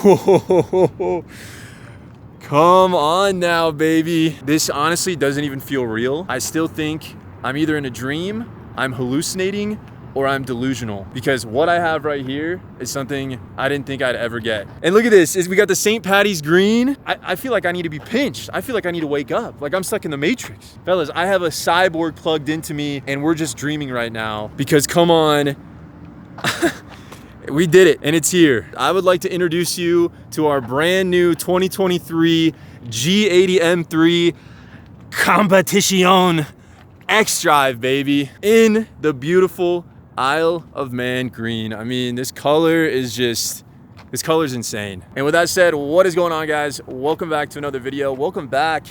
Whoa. Come on now, baby. This honestly doesn't even feel real. I still think I'm either in a dream, I'm hallucinating, or I'm delusional, because what I have right here is something I didn't think I'd ever get. And look at this, we got the St. Patty's green. I feel like I need to be pinched. I feel like I need to wake up, like I'm stuck in the Matrix. Fellas, I have a cyborg plugged into me and we're just dreaming right now, because come on, we did it and it's here. I would like to introduce you to our brand new 2023 G80 M3 Competition xDrive, baby, in the beautiful Isle of Man green. I mean, this color is insane. And with that said, what is going on, guys? Welcome back to another video. Welcome back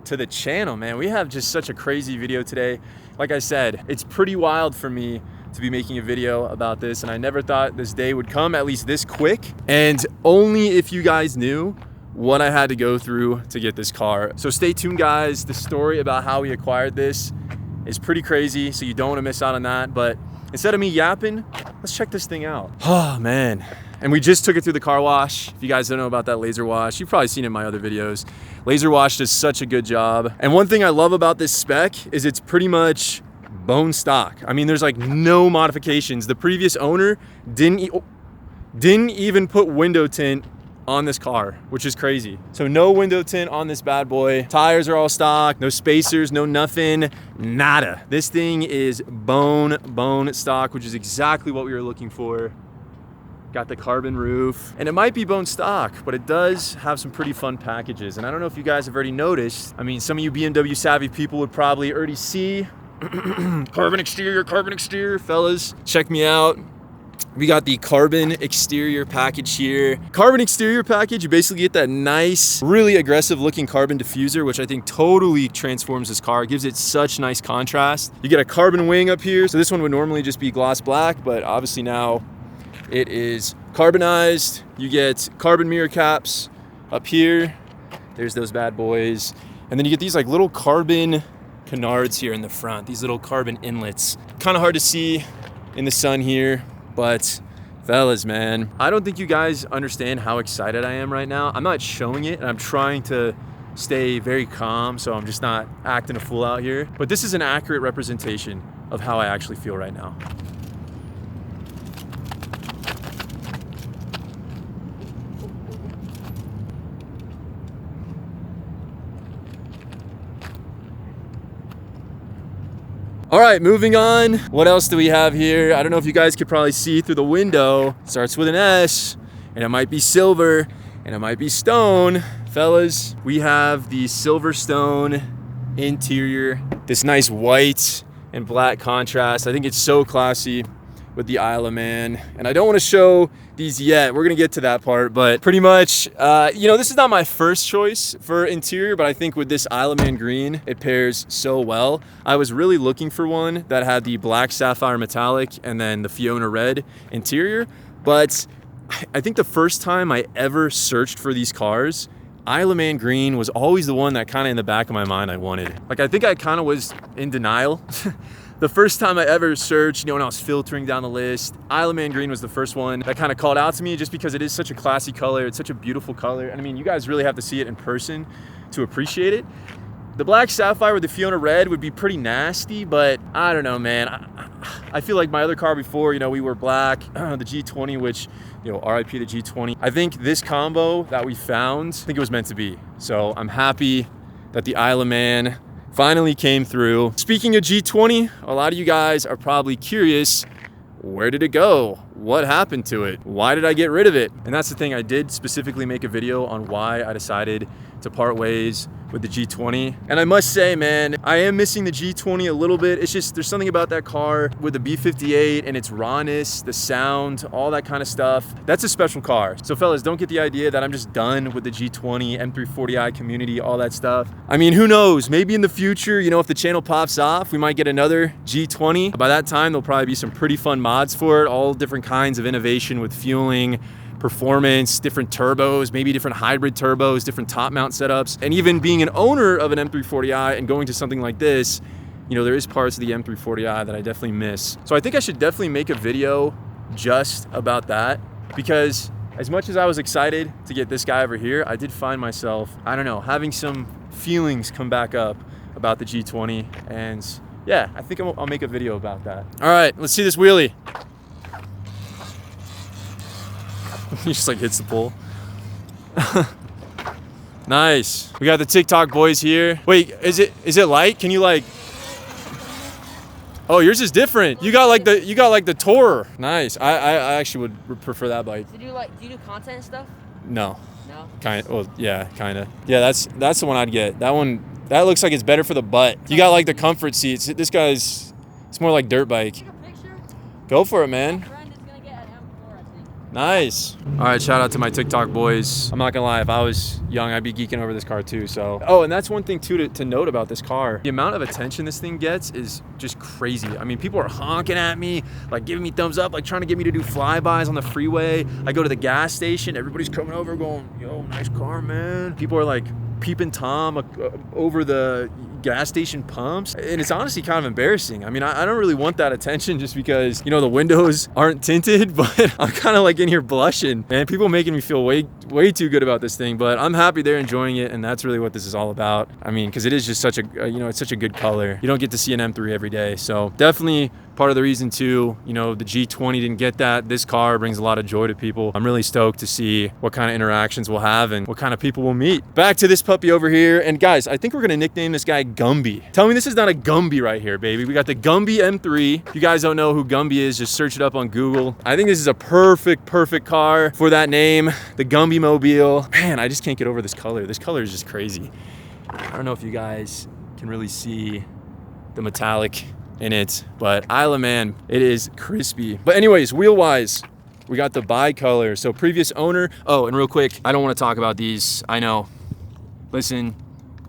to the channel, man. We have just such a crazy video today. Like I said, it's pretty wild for me to be making a video about this, and I never thought this day would come, at least this quick. And only if you guys knew what I had to go through to get this car. So stay tuned, guys. The story about how we acquired this is pretty crazy, so you don't want to miss out on that. But instead of me yapping, let's check this thing out. Oh man. And we just took it through the car wash. If you guys don't know about that laser wash, you've probably seen it in my other videos. Laser wash does such a good job. And one thing I love about this spec is it's pretty much bone stock. I mean, there's like no modifications. The previous owner didn't even put window tint on this car, which is crazy. So no window tint on this bad boy. Tires are all stock, no spacers, no nothing, nada. This thing is bone stock, which is exactly what we were looking for. Got the carbon roof, and it might be bone stock, but it does have some pretty fun packages. And I don't know if you guys have already noticed. I mean, some of you BMW savvy people would probably already see carbon exterior, fellas. Check me out. We got the carbon exterior package here. Carbon exterior package, you basically get that nice, really aggressive looking carbon diffuser, which I think totally transforms this car. It gives it such nice contrast. You get a carbon wing up here. So this one would normally just be gloss black, but obviously now it is carbonized. You get carbon mirror caps up here. There's those bad boys. And then you get these like little carbon canards here in the front, these little carbon inlets. Kind of hard to see in the sun here, but fellas, man, I don't think you guys understand how excited I am right now. I'm not showing it, and I'm trying to stay very calm, so I'm just not acting a fool out here. But this is an accurate representation of how I actually feel right now. All right, moving on. What else do we have here? I don't know if you guys could probably see through the window. It starts with an S, and it might be silver, and it might be stone. Fellas, we have the Silverstone interior, this nice white and black contrast. I think it's so classy with the Isle of Man. And I don't want to show these yet. We're gonna get to that part, but pretty much, you know, this is not my first choice for interior, but I think with this Isle of Man green, it pairs so well. I was really looking for one that had the black sapphire metallic and then the Fiona red interior, but I think the first time I ever searched for these cars, Isle of Man green was always the one that kind of in the back of my mind I wanted. Like, I think I kind of was in denial. The first time I ever searched, you know, when I was filtering down the list, Isle of Man green was the first one that kind of called out to me, just because it is such a classy color. It's such a beautiful color. And I mean, you guys really have to see it in person to appreciate it. The black sapphire with the Fiona red would be pretty nasty, but I don't know, man. I feel like my other car before, you know, we were black, the G20, which, you know, RIP the G20. I think this combo that we found, I think it was meant to be. So I'm happy that the Isle of Man finally came through. Speaking of G20, a lot of you guys are probably curious, where did it go? What happened to it? Why did I get rid of it? And that's the thing, I did specifically make a video on why I decided to part ways with the G20. And I must say, man, I am missing the G20 a little bit. It's just, there's something about that car with the B58 and its rawness, the sound, all that kind of stuff. That's a special car. So fellas, don't get the idea that I'm just done with the G20, M340i community, all that stuff. I mean, who knows? Maybe in the future, you know, if the channel pops off, we might get another G20. By that time, there'll probably be some pretty fun mods for it, all different kinds of innovation with fueling, performance, different turbos, maybe different hybrid turbos, different top mount setups. And even being an owner of an M340i and going to something like this, you know, there is parts of the M340i that I definitely miss. So I think I should definitely make a video just about that, because as much as I was excited to get this guy over here, I did find myself, I don't know, having some feelings come back up about the G20. And yeah, I think I'll make a video about that. All right, let's see this wheelie. He just like hits the pole. Nice. We got the TikTok boys here. Wait, is it light? Can you like? Oh, yours is different. You got like the Tourer. Nice. I actually would prefer that bike. So do you do content and stuff? No. No. Kind. Well, yeah, kind of. Yeah, that's the one I'd get. That one. That looks like it's better for the butt. You got like the comfort seats. This guy's. It's more like dirt bike. Take a picture. Go for it, man. My friend is gonna get an M4, I think. Nice. All right, shout out to my TikTok boys. I'm not gonna lie, if I was young, I'd be geeking over this car too. So, oh, and that's one thing too to note about this car. The amount of attention this thing gets is just crazy. I mean, people are honking at me, like giving me thumbs up, like trying to get me to do flybys on the freeway. I go to the gas station, everybody's coming over going, yo, nice car, man. People are like peeping Tom over the gas station pumps, and it's honestly kind of embarrassing. I mean, I don't really want that attention just because, you know, the windows aren't tinted, but I'm kind of like in here blushing, man. People making me feel way too good about this thing, but I'm happy they're enjoying it, and that's really what this is all about. I mean, because it is just such a, you know, it's such a good color. You don't get to see an M3 every day, so definitely part of the reason too, you know, the G20 didn't get that. This car brings a lot of joy to people. I'm really stoked to see what kind of interactions we'll have and what kind of people we'll meet. Back to this puppy over here, and guys, I think we're gonna nickname this guy Gumby. Tell me this is not a Gumby right here, baby. We got the Gumby M3. If you guys don't know who Gumby is, just search it up on Google. I think this is a perfect car for that name, the Gumby Mobile. Man, I just can't get over this color. This color is just crazy. I don't know if you guys can really see the metallic in it, but Isla, man, it is crispy. But anyways, wheel wise, we got the bicolor. So previous owner. Oh, and real quick, I don't want to talk about these. I know. Listen,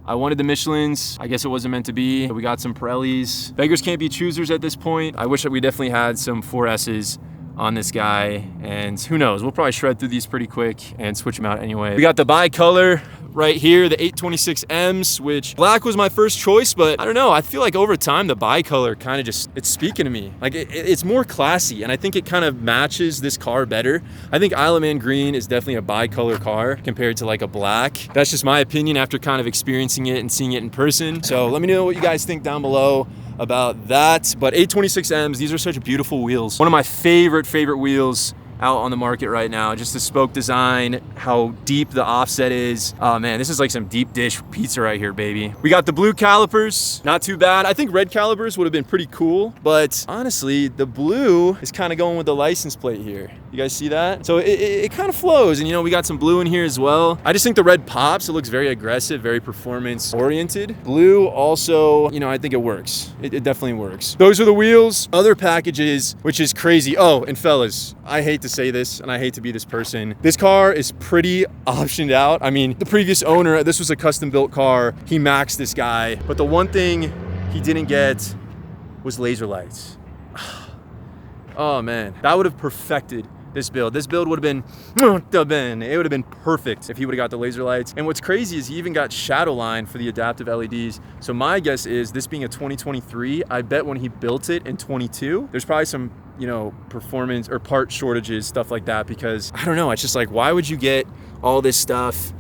I wanted the Michelins. I guess it wasn't meant to be. We got some Pirellis. Beggars can't be choosers at this point. I wish that we definitely had some 4S's on this guy, and who knows, we'll probably shred through these pretty quick and switch them out anyway. We got the bicolor right here, the 826Ms, which black was my first choice, but I don't know, I feel like over time the bicolor kind of just, it's speaking to me. Like it's more classy, and I think it kind of matches this car better. I think Isle of Man green is definitely a bicolor car compared to like a black. That's just my opinion after kind of experiencing it and seeing it in person. So let me know what you guys think down below about that. But 826Ms, these are such beautiful wheels. One of my favorite wheels out on the market right now. Just the spoke design, how deep the offset is. Oh man, this is like some deep dish pizza right here, baby. We got the blue calipers, not too bad. I think red calipers would have been pretty cool, but honestly, the blue is kind of going with the license plate here. You guys see that? So it kind of flows, and you know, we got some blue in here as well. I just think the red pops. It looks very aggressive, very performance oriented. Blue also, you know, I think it works. It definitely works. Those are the wheels. Other packages, which is crazy. Oh, and fellas, I hate to say this, and I hate to be this person. This car is pretty optioned out. I mean, the previous owner, this was a custom built car. He maxed this guy, but the one thing he didn't get was laser lights. Oh man, that would have perfected this build. This build would have been, it would have been perfect if he would have got the laser lights. And what's crazy is he even got shadow line for the adaptive LEDs. So my guess is, this being a 2023, I bet when he built it in 22, there's probably some, you know, performance or part shortages, stuff like that, because I don't know, it's just like, why would you get all this stuff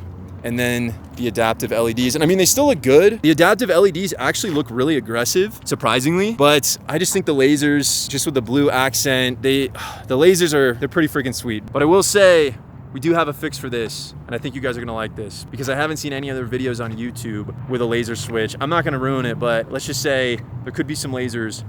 and then the adaptive LEDs? And I mean, they still look good. The adaptive LEDs actually look really aggressive, surprisingly, but I just think the lasers, just with the blue accent, the lasers they're pretty freaking sweet. But I will say, we do have a fix for this, and I think you guys are gonna like this, because I haven't seen any other videos on YouTube with a laser switch. I'm not gonna ruin it, but let's just say there could be some lasers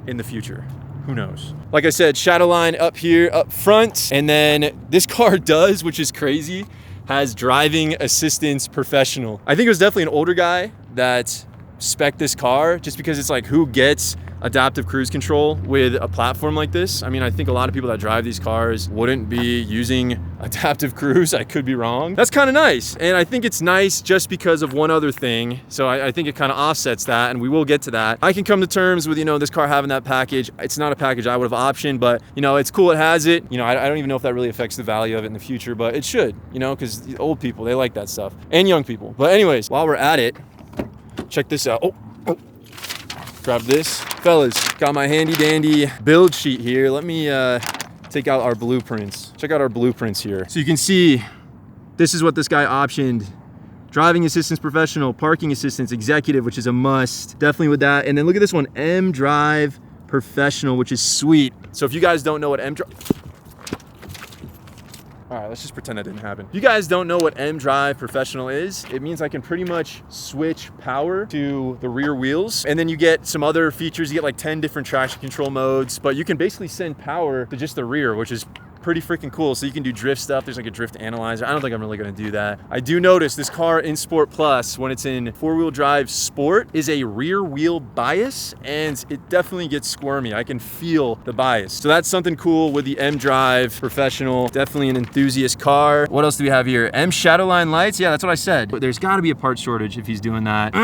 in the future. Who knows? Like I said, shadow line up here, up front, and then this car does, which is crazy, has driving assistance professional. I think it was definitely an older guy that spec'd this car, just because it's like, who gets adaptive cruise control with a platform like this? I mean, I think a lot of people that drive these cars wouldn't be using adaptive cruise. I could be wrong. That's kind of nice. And I think it's nice just because of one other thing. So I think it kind of offsets that, and we will get to that. I can come to terms with, you know, this car having that package. It's not a package I would have optioned, but you know, it's cool it has it. You know, I don't even know if that really affects the value of it in the future, but it should, you know, because the old people, they like that stuff, and young people. But anyways, while we're at it, check this out. Oh. Grab this. Fellas, got my handy dandy build sheet here. Let me take out our blueprints. Check check out our blueprints here. So you can see, this is what this guy optioned. Driving assistance professional, parking assistance, executive, which is a must. Definitely with that. And then look at this one, xDrive professional, which is sweet. So if you guys don't know what xDrive, all right, let's just pretend that didn't happen. If you guys don't know what xDrive professional is, it means I can pretty much switch power to the rear wheels. And then you get some other features. You get like 10 different traction control modes, but you can basically send power to just the rear, which is pretty freaking cool. So you can do drift stuff. There's like a drift analyzer. I don't think I'm really gonna do that. I do notice this car in Sport Plus, when it's in 4-wheel drive Sport, is a rear wheel bias, and it definitely gets squirmy. I can feel the bias. So that's something cool with the xDrive Professional. Definitely an enthusiast car. What else do we have here? M Shadowline lights. Yeah, that's what I said. But there's gotta be a part shortage if he's doing that.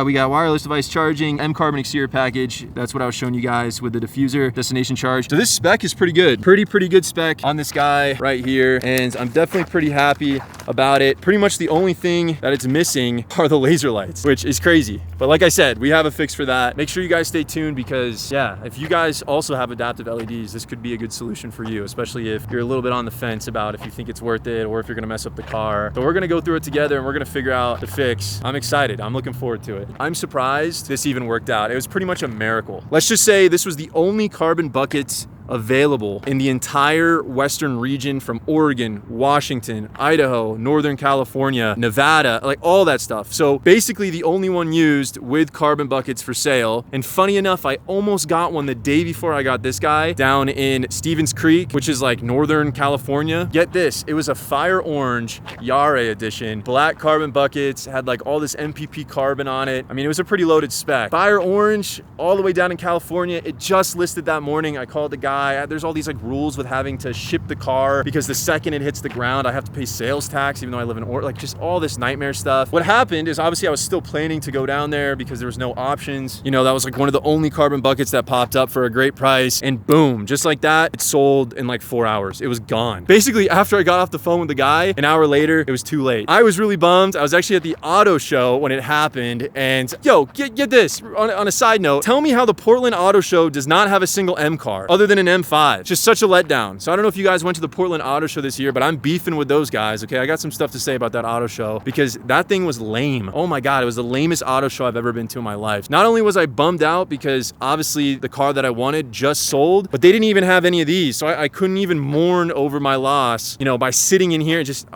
We got wireless device charging, M Carbon exterior package. That's what I was showing you guys with the diffuser, destination charge. So this spec is pretty good. Pretty good spec on this guy right here, and I'm definitely pretty happy about it. Pretty much the only thing that it's missing are the laser lights, which is crazy. But like I said, we have a fix for that. Make sure you guys stay tuned because yeah, if you guys also have adaptive LEDs, this could be a good solution for you, especially if you're a little bit on the fence about if you think it's worth it or if you're gonna mess up the car. So we're gonna go through it together and we're gonna figure out the fix. I'm excited. I'm looking forward to it. I'm surprised this even worked out. It was pretty much a miracle. Let's just say this was the only carbon buckets available in the entire western region, from Oregon, Washington, Idaho, Northern California, Nevada, like all that stuff. So basically the only one used with carbon buckets for sale. And funny enough, I almost got one the day before I got this guy down in Stevens Creek, which is like Northern California. Get this, it was a fire orange Yare edition, black carbon buckets, had like all this MPP carbon on it. I mean, it was a pretty loaded spec. Fire orange all the way down in California. It just listed that morning. I called the guy. There's all these like rules with having to ship the car because the second it hits the ground, I have to pay sales tax, even though I live in Oregon, like just all this nightmare stuff. What happened is obviously I was still planning to go down there because there was no options. You know, that was like one of the only carbon buckets that popped up for a great price, and boom, just like that, it sold in like 4 hours. It was gone. Basically, after I got off the phone with the guy, an hour later, it was too late. I was really bummed. I was actually at the auto show when it happened, and yo, get this, on a side note, tell me how the Portland Auto Show does not have a single M car other than an M5. It's just such a letdown. So I don't know if you guys went to the Portland Auto Show this year, but I'm beefing with those guys, okay? I got some stuff to say about that auto show because that thing was lame. Oh my God, it was the lamest auto show I've ever been to in my life. Not only was I bummed out because obviously the car that I wanted just sold, but they didn't even have any of these. So I couldn't even mourn over my loss, you know, by sitting in here and just,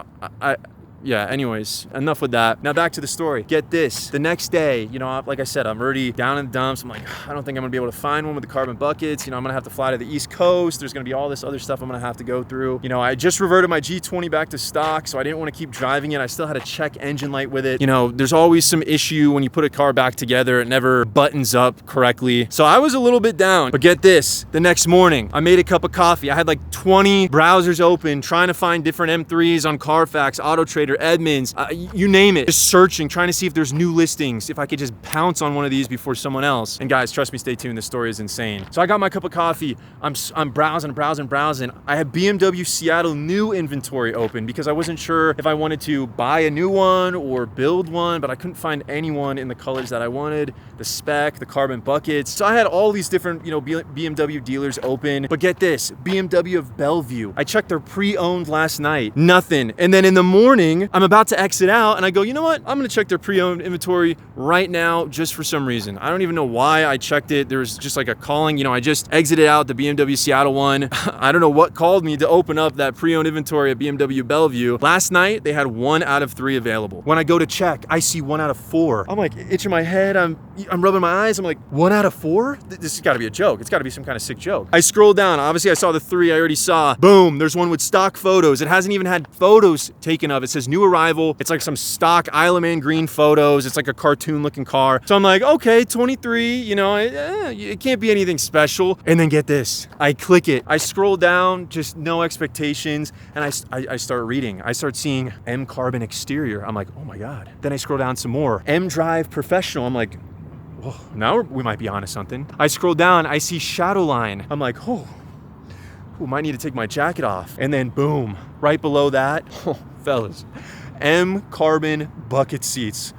yeah, anyways, enough with that. Now back to the story. Get this, the next day, you know, like I said, I'm already down in the dumps. I'm like, I don't think I'm gonna be able to find one with the carbon buckets. You know, I'm gonna have to fly to the East Coast. There's gonna be all this other stuff I'm gonna have to go through. You know, I just reverted my G20 back to stock, so I didn't wanna keep driving it. I still had a check engine light with it. You know, there's always some issue when you put a car back together. It never buttons up correctly. So I was a little bit down, but get this, the next morning, I made a cup of coffee. I had like 20 browsers open, trying to find different M3s on Carfax, Auto Trader, Edmunds, you name it, just searching, trying to see if there's new listings, if I could just pounce on one of these before someone else. And guys, trust me, stay tuned, this story is insane. So I got my cup of coffee, I'm browsing. I had BMW Seattle new inventory open because I wasn't sure if I wanted to buy a new one or build one, but I couldn't find anyone in the colors that I wanted, the spec, the carbon buckets. So I had all these different, you know, BMW dealers open, but get this, BMW of Bellevue. I checked their pre-owned last night, nothing. And then in the morning, I'm about to exit out and I go, you know what? I'm gonna check their pre-owned inventory right now just for some reason. I don't even know why I checked it. There was just like a calling, you know, I just exited out the BMW Seattle one. I don't know what called me to open up that pre-owned inventory at BMW Bellevue. Last night, they had 1 out of 3 available. When I go to check, I see 1 out of 4. I'm like itching my head. I'm rubbing my eyes. I'm like, 1 out of 4? This has gotta be a joke. It's gotta be some kind of sick joke. I scroll down. Obviously, I saw the 3 I already saw. Boom, there's one with stock photos. It hasn't even had photos taken of. It says new arrival. It's like some stock Isle of Man green photos. It's like a cartoon looking car. So I'm like, okay, 23, you know, it can't be anything special. And then get this, I click it. I scroll down, just no expectations. And I start reading. I start seeing M Carbon exterior. I'm like, oh my God. Then I scroll down some more. xDrive Professional. I'm like, whoa, now we might be onto something. I scroll down, I see Shadowline. I'm like, oh, might need to take my jacket off. And then boom, right below that, oh, fellas, M Carbon bucket seats.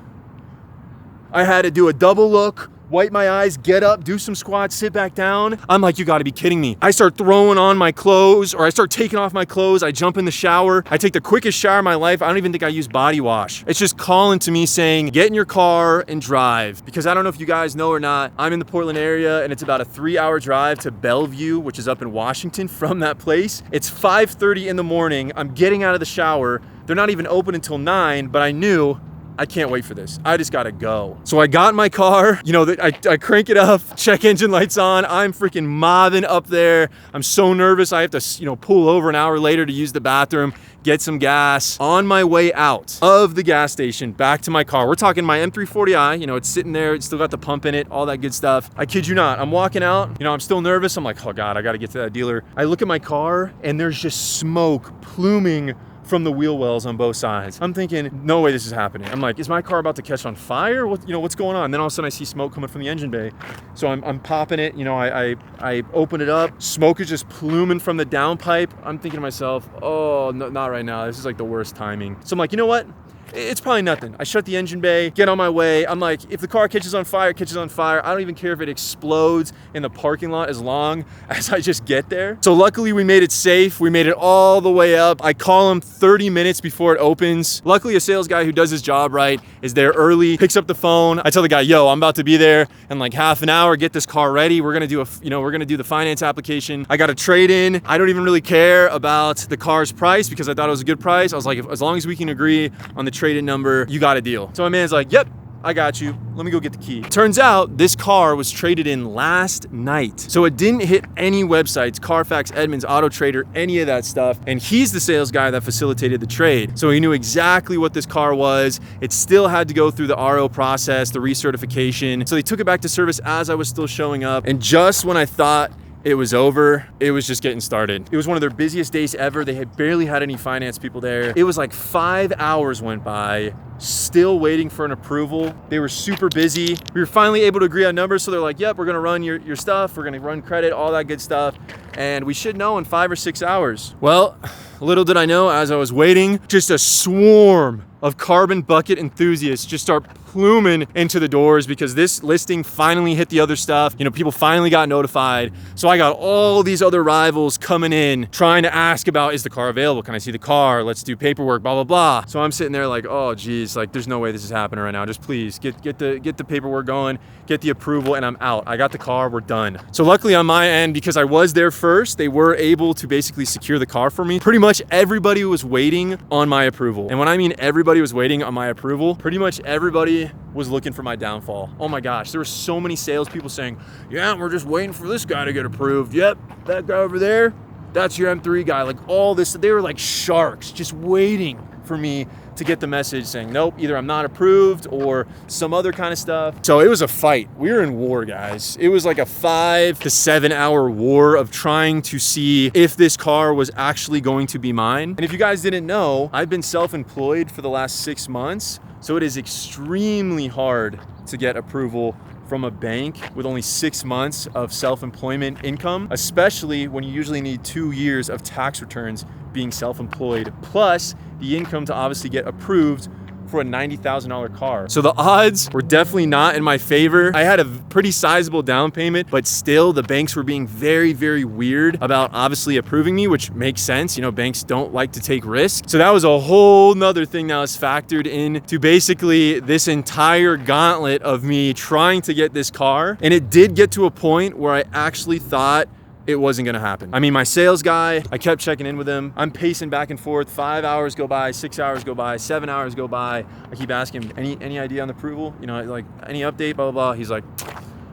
I had to do a double look, wipe my eyes, get up, do some squats, sit back down. I'm like, you gotta be kidding me. I start throwing on my clothes, or I start taking off my clothes. I jump in the shower. I take the quickest shower of my life. I don't even think I use body wash. It's just calling to me saying, get in your car and drive. Because I don't know if you guys know or not, I'm in the Portland area and it's about a 3-hour drive to Bellevue, which is up in Washington from that place. It's 5:30 in the morning. I'm getting out of the shower. They're not even open until 9, but I knew I can't wait for this. I just gotta go. So I got in my car, you know, I crank it up, check engine lights on. I'm freaking mobbing up there. I'm so nervous. I have to, you know, pull over an hour later to use the bathroom, get some gas. On my way out of the gas station, back to my car. We're talking my M340i, you know, it's sitting there, it's still got the pump in it, all that good stuff. I kid you not, I'm walking out, you know, I'm still nervous. I'm like, oh God, I gotta get to that dealer. I look at my car and there's just smoke pluming from the wheel wells on both sides. I'm thinking, no way this is happening. I'm like, is my car about to catch on fire? What, you know, what's going on? And then all of a sudden I see smoke coming from the engine bay. So I'm popping it, you know, I open it up. Smoke is just pluming from the downpipe. I'm thinking to myself, oh, no, not right now. This is like the worst timing. So I'm like, you know what? It's probably nothing. I shut the engine bay, get on my way. I'm like, if the car catches on fire, it catches on fire. I don't even care if it explodes in the parking lot as long as I just get there. So luckily we made it safe. We made it all the way up. I call him 30 minutes before it opens. Luckily a sales guy who does his job right is there early, picks up the phone. I tell the guy, yo, I'm about to be there in like half an hour, get this car ready. We're gonna do we're gonna do the finance application. I got a trade in. I don't even really care about the car's price because I thought it was a good price. I was like, as long as we can agree on the trade-in number, you got a deal. So my man's like, yep, I got you. Let me go get the key. Turns out this car was traded in last night. So it didn't hit any websites, Carfax, Edmunds, Auto Trader, any of that stuff. And he's the sales guy that facilitated the trade. So he knew exactly what this car was. It still had to go through the RO process, the recertification. So they took it back to service as I was still showing up. And just when I thought it was over, it was just getting started. It was one of their busiest days ever. They had barely had any finance people there. It was like 5 hours went by, still waiting for an approval. They were super busy. We were finally able to agree on numbers. So they're like, yep, we're gonna run your stuff. We're gonna run credit, all that good stuff. And we should know in 5 or 6 hours. Well, little did I know, as I was waiting, just a swarm of carbon bucket enthusiasts just start pluming into the doors because this listing finally hit the other stuff. You know, people finally got notified. So I got all these other rivals coming in, trying to ask about, is the car available? Can I see the car? Let's do paperwork, blah, blah, blah. So I'm sitting there like, oh geez, like there's no way this is happening right now. Just please get the paperwork going, get the approval, and I'm out. I got the car, we're done. So luckily on my end, because I was there first, they were able to basically secure the car for me. Pretty much everybody was waiting on my approval. And when I mean everybody was waiting on my approval, pretty much everybody was looking for my downfall. Oh my gosh, there were so many salespeople saying, yeah, we're just waiting for this guy to get approved. Yep, that guy over there, that's your M3 guy. Like all this, they were like sharks just waiting for me to get the message saying, nope, either I'm not approved or some other kind of stuff. So it was a fight. We were in war, guys. It was like a 5 to 7 hour war of trying to see if this car was actually going to be mine. And if you guys didn't know, I've been self-employed for the last 6 months. So it is extremely hard to get approval from a bank with only 6 months of self-employment income, especially when you usually need 2 years of tax returns being self-employed, plus the income to obviously get approved for a $90,000 car. So the odds were definitely not in my favor. I had a pretty sizable down payment, but still the banks were being very, very weird about obviously approving me, which makes sense. You know, banks don't like to take risks. So that was a whole nother thing that was factored into basically this entire gauntlet of me trying to get this car. And it did get to a point where I actually thought it wasn't gonna happen. I mean, my sales guy, I kept checking in with him. I'm pacing back and forth. 5 hours go by, 6 hours go by, 7 hours go by. I keep asking him, any idea on the approval? You know, like any update, blah, blah, blah. He's like,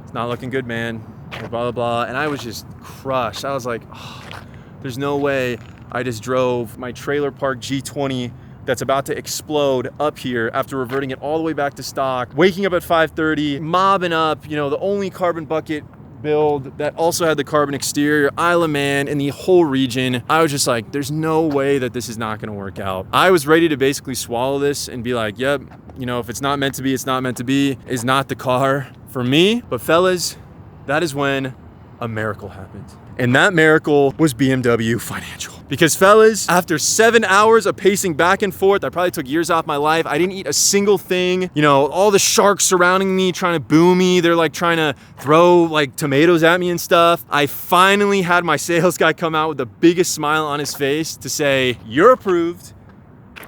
it's not looking good, man. Blah, blah, blah. And I was just crushed. I was like, oh, there's no way I just drove my trailer park G20 that's about to explode up here after reverting it all the way back to stock, waking up at 5:30, mobbing up, you know, the only carbon bucket build that also had the carbon exterior, Isle of Man, in the whole region. I was just like, there's no way that this is not gonna work out. I was ready to basically swallow this and be like, yep, you know, if it's not meant to be, it's not meant to be. It's not the car for me. But fellas, that is when a miracle happened. And that miracle was BMW Financial. Because fellas, after 7 hours of pacing back and forth, I probably took years off my life. I didn't eat a single thing. You know, all the sharks surrounding me, trying to boo me. They're like trying to throw like tomatoes at me and stuff. I finally had my sales guy come out with the biggest smile on his face to say, "You're approved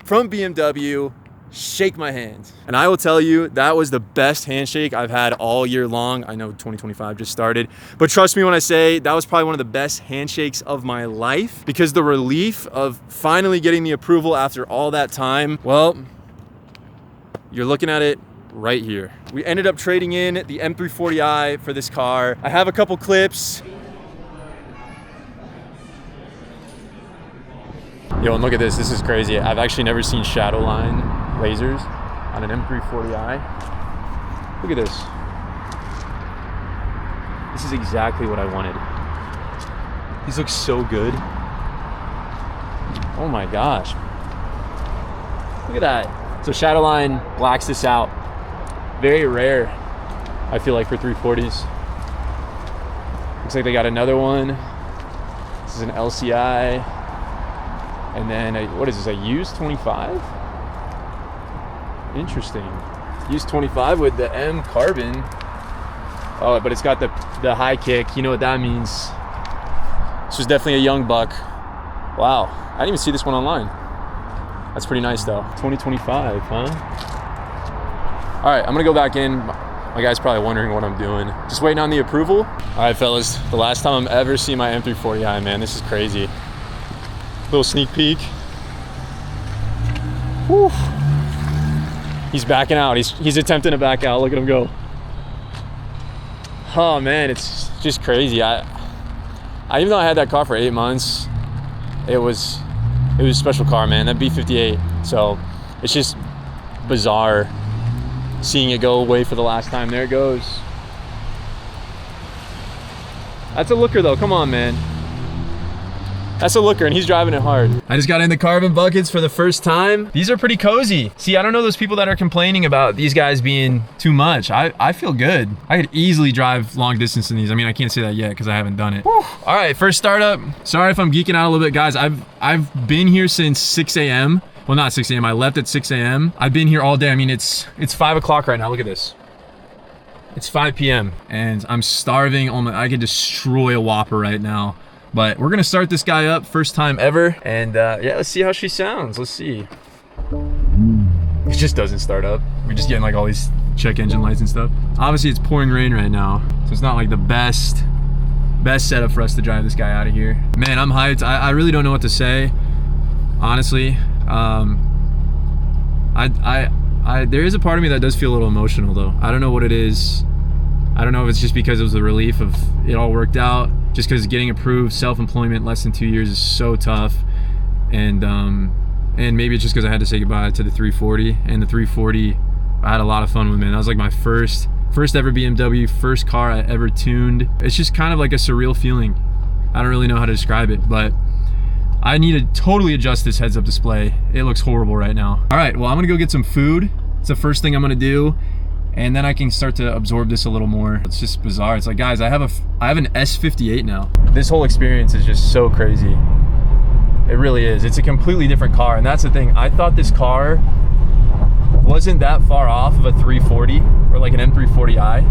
from BMW. Shake my hand." And I will tell you, that was the best handshake I've had all year long. I know 2025 just started, but trust me when I say that was probably one of the best handshakes of my life, because the relief of finally getting the approval after all that time, well, you're looking at it right here. We ended up trading in the M340i for this car. I have a couple clips. Yo, and look at this. This is crazy. I've actually never seen shadow line lasers on an M340i. Look at this. This is exactly what I wanted. These look so good. Oh my gosh. Look at that. So shadow line blacks this out. Very rare, I feel like, for 340s. Looks like they got another one. This is an LCI. And then, what is this, a used 25? Interesting. Used 25 with the M carbon. Oh, but it's got the high kick. You know what that means. This was definitely a young buck. Wow, I didn't even see this one online. That's pretty nice though. 2025, huh? All right, I'm gonna go back in. My guy's probably wondering what I'm doing. Just waiting on the approval. All right, fellas, the last time I'm ever seeing my M340i, man, this is crazy. Little sneak peek. Whew. He's backing out. He's attempting to back out. Look at him go. Oh man, it's just crazy. I even though I had that car for 8 months, it was a special car, man. That B58. So it's just bizarre seeing it go away for the last time. There it goes. That's a looker though. Come on, man. That's a looker, and he's driving it hard. I just got in the carbon buckets for the first time. These are pretty cozy. See, I don't know those people that are complaining about these guys being too much. I feel good. I could easily drive long distance in these. I mean, I can't say that yet because I haven't done it. Whew. All right, first startup. Sorry if I'm geeking out a little bit, guys. I've been here since 6 a.m. Well, not 6 a.m. I left at 6 a.m. I've been here all day. I mean, it's 5 o'clock right now. Look at this. It's 5 p.m. and I'm starving. I could destroy a Whopper right now. But we're gonna start this guy up, first time ever. And yeah, let's see how she sounds. Let's see. It just doesn't start up. We're just getting like all these check engine lights and stuff. Obviously it's pouring rain right now, so it's not like the best setup for us to drive this guy out of here. Man, I'm hyped. I really don't know what to say, honestly. There is a part of me that does feel a little emotional though. I don't know what it is. I don't know if it's just because it was the relief of it all worked out, just because getting approved, self-employment less than 2 years is so tough. And maybe it's just because I had to say goodbye to the 340, and the 340 I had a lot of fun with, man. That was like my first ever BMW, first car I ever tuned. It's just kind of like a surreal feeling. I don't really know how to describe it, but I need to totally adjust this heads-up display. It looks horrible right now. All right, well, I'm gonna go get some food. It's the first thing I'm gonna do. And then I can start to absorb this a little more. It's just bizarre. It's like, guys, I have an S58 now. This whole experience is just so crazy. It really is. It's a completely different car. And that's the thing. I thought this car wasn't that far off of a 340 or like an M340i.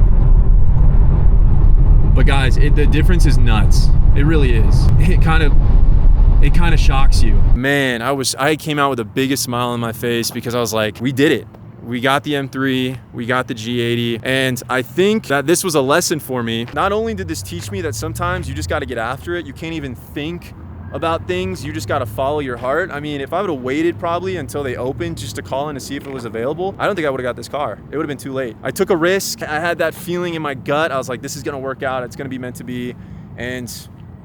But guys, the difference is nuts. It really is. It kind of shocks you. Man, I came out with the biggest smile on my face because I was like, we did it. We got the M3, we got the G80, and I think that this was a lesson for me. Not only did this teach me that sometimes you just gotta get after it, you can't even think about things, you just gotta follow your heart. I mean, if I would've waited probably until they opened just to call in to see if it was available, I don't think I would've got this car. It would've been too late. I took a risk, I had that feeling in my gut, I was like, this is gonna work out, it's gonna be meant to be, and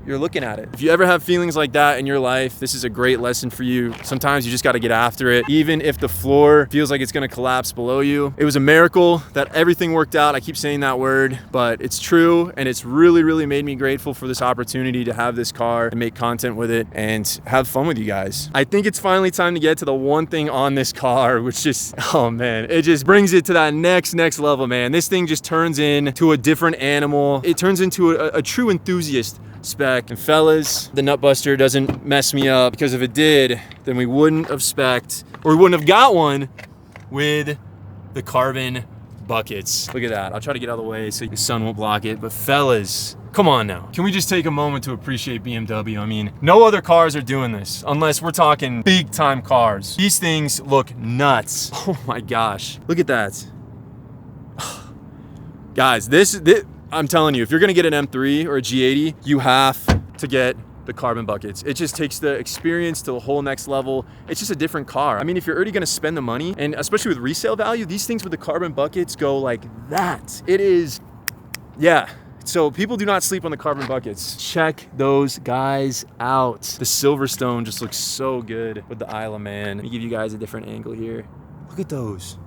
you're looking at it. If you ever have feelings like that in your life, this is a great lesson for you. Sometimes you just got to get after it, even if the floor feels like it's going to collapse below you. It was a miracle that everything worked out. I keep saying that word, but it's true, and it's really, really made me grateful for this opportunity to have this car and make content with it and have fun with you guys. I think it's finally time to get to the one thing on this car, which just, oh man, it just brings it to that next level, man. This thing just turns into a different animal. It turns into a true enthusiast spec. And fellas, the nut buster doesn't mess me up, because if it did, then we wouldn't have spec'd, or we wouldn't have got one with the carbon buckets. Look at that. I'll try to get out of the way so the sun won't block it. But fellas, come on now. Can we just take a moment to appreciate BMW? I mean, no other cars are doing this, unless we're talking big time cars. These things look nuts. Oh my gosh. Look at that. Guys, this, I'm telling you, if you're gonna get an M3 or a G80, you have to get the carbon buckets. It just takes the experience to the whole next level. It's just a different car. I mean, if you're already gonna spend the money, and especially with resale value, these things with the carbon buckets go like that. It is, yeah. So people do not sleep on the carbon buckets. Check those guys out. The Silverstone just looks so good with the Isle of Man. Let me give you guys a different angle here. Look at those.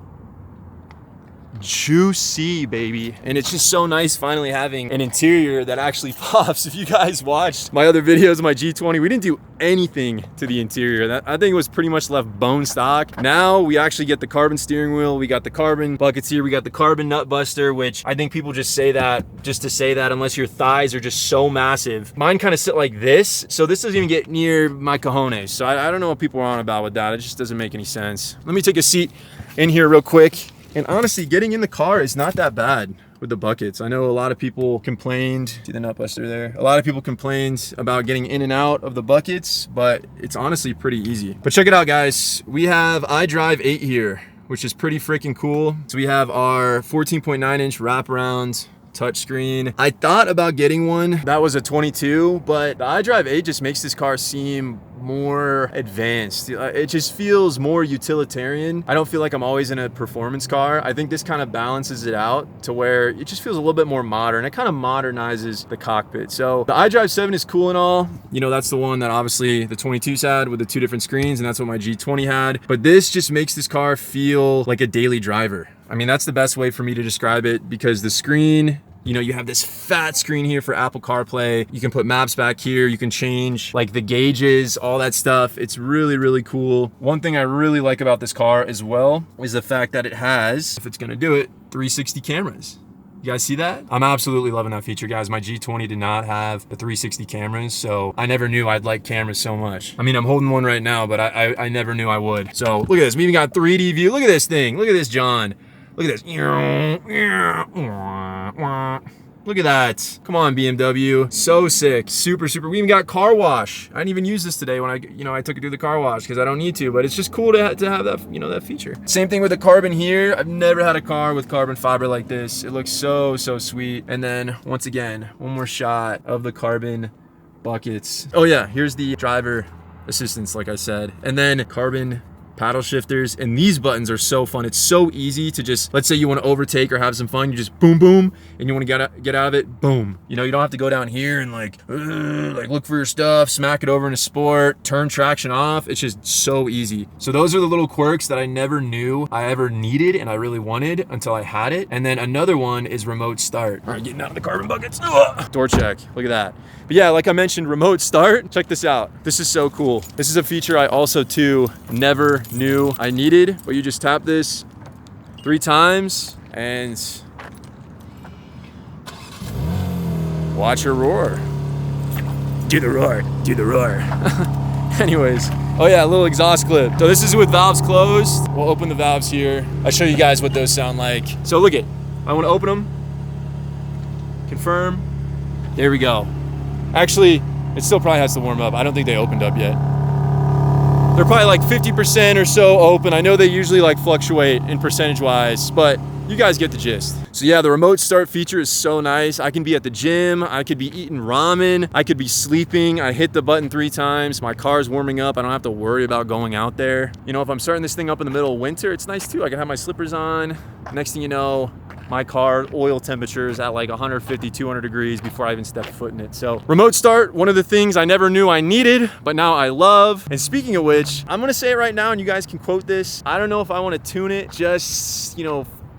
Juicy, baby. And it's just so nice finally having an interior that actually pops. If you guys watched my other videos of my G20, we didn't do anything to the interior. That, I think it was pretty much left bone stock. Now we actually get the carbon steering wheel, we got the carbon buckets here, we got the carbon nut buster, which I think people just say that just to say that, unless your thighs are just so massive. Mine kind of sit like this, so this doesn't even get near my cojones. So I don't know what people are on about with that. It just doesn't make any sense. Let me take a seat in here real quick. And honestly, getting in the car is not that bad with the buckets. I know a lot of people complained, see the nut buster there? A lot of people complained about getting in and out of the buckets, but it's honestly pretty easy. But check it out, guys. We have xDrive 8 here, which is pretty freaking cool. So we have our 14.9 inch wraparound touchscreen. I thought about getting one that was a 22, but the xDrive 8 just makes this car seem more advanced. It just feels more utilitarian. I don't feel like I'm always in a performance car. I think this kind of balances it out to where it just feels a little bit more modern. It kind of modernizes the cockpit. So the xDrive 7 is cool and all. You know, that's the one that obviously the 22s had with the 2 different screens, and that's what my G20 had. But this just makes this car feel like a daily driver. I mean, that's the best way for me to describe it, because the screen, you know, you have this fat screen here for Apple CarPlay. You can put maps back here. You can change like the gauges, all that stuff. It's really, really cool. One thing I really like about this car as well is the fact that it has, if it's gonna do it, 360 cameras. You guys see that? I'm absolutely loving that feature, guys. My G20 did not have the 360 cameras, so I never knew I'd like cameras so much. I mean, I'm holding one right now, but I never knew I would. So look at this, we even got 3D view. Look at this thing, look at this, John. Look at this. Look at that. Come on, BMW. So sick. Super, super. We even got car wash. I didn't even use this today when I took it to the car wash because I don't need to, but it's just cool to have that, that feature. Same thing with the carbon here. I've never had a car with carbon fiber like this. It looks so, so sweet. And then once again, one more shot of the carbon buckets. Oh yeah, here's the driver assistance, like I said. And then carbon paddle shifters, and these buttons are so fun. It's so easy to just, let's say you want to overtake or have some fun, you just boom boom, and you want to get out of it, boom. You know, you don't have to go down here and like look for your stuff, smack it over into sport, turn traction off. It's just so easy. So those are the little quirks that I never knew I ever needed and I really wanted until I had it. And then another one is remote start. All right, getting out of the carbon buckets. Door check, look at that. But yeah, like I mentioned, remote start, check this out. This is so cool. This is a feature I also too never knew I needed, but you just tap this 3 times and watch her roar. Do the roar, do the roar. Anyways, oh yeah, a little exhaust clip. So this is with valves closed. We'll open the valves here. I'll show you guys what those sound like. So look it, I want to open them. Confirm. There we go. Actually, it still probably has to warm up. I don't think they opened up yet. They're probably like 50% or so open. I know they usually like fluctuate in percentage wise, but you guys get the gist. So yeah, the remote start feature is so nice. I can be at the gym, I could be eating ramen, I could be sleeping. I hit the button 3 times, my car's warming up. I don't have to worry about going out there. You know, if I'm starting this thing up in the middle of winter, it's nice too. I can have my slippers on. Next thing you know, my car oil temperature is at like 150, 200 degrees before I even step foot in it. So remote start, one of the things I never knew I needed, but now I love. And speaking of which, I'm gonna say it right now and you guys can quote this. I don't know if I wanna tune it just,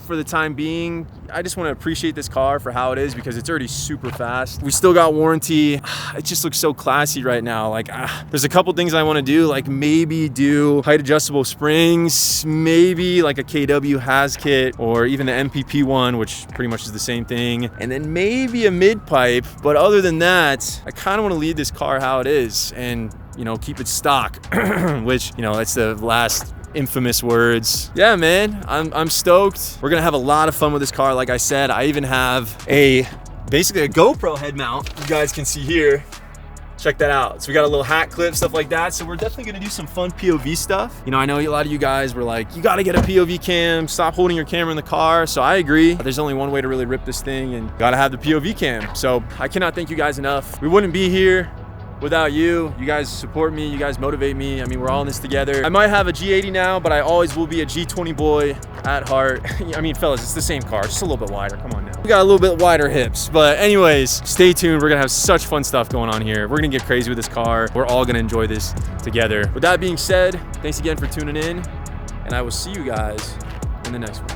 for the time being, I just want to appreciate this car for how it is because it's already super fast. We still got warranty. It just looks so classy right now. Like, there's a couple things I want to do, like maybe do height adjustable springs, maybe like a KW has kit, or even the MPP one, which pretty much is the same thing, and then maybe a mid pipe. But other than that, I kind of want to leave this car how it is and, you know, keep it stock, which, you know, that's the last infamous words. Yeah, man, I'm stoked. We're gonna have a lot of fun with this car. Like I said, I even have basically a GoPro head mount you guys can see here. Check that out. So we got a little hat clip, stuff like that. So we're definitely gonna do some fun POV stuff. You know, I know a lot of you guys were like, you gotta get a POV cam, stop holding your camera in the car. So I agree. There's only one way to really rip this thing, and gotta have the POV cam. So I cannot thank you guys enough. We wouldn't be here without you. You guys support me, you guys motivate me. I mean, we're all in this together. I might have a G80 now, but I always will be a G20 boy at heart. I mean, fellas, it's the same car, just a little bit wider. Come on now. We got a little bit wider hips, but anyways, stay tuned. We're gonna have such fun stuff going on here. We're gonna get crazy with this car. We're all gonna enjoy this together. With that being said, thanks again for tuning in, and I will see you guys in the next one.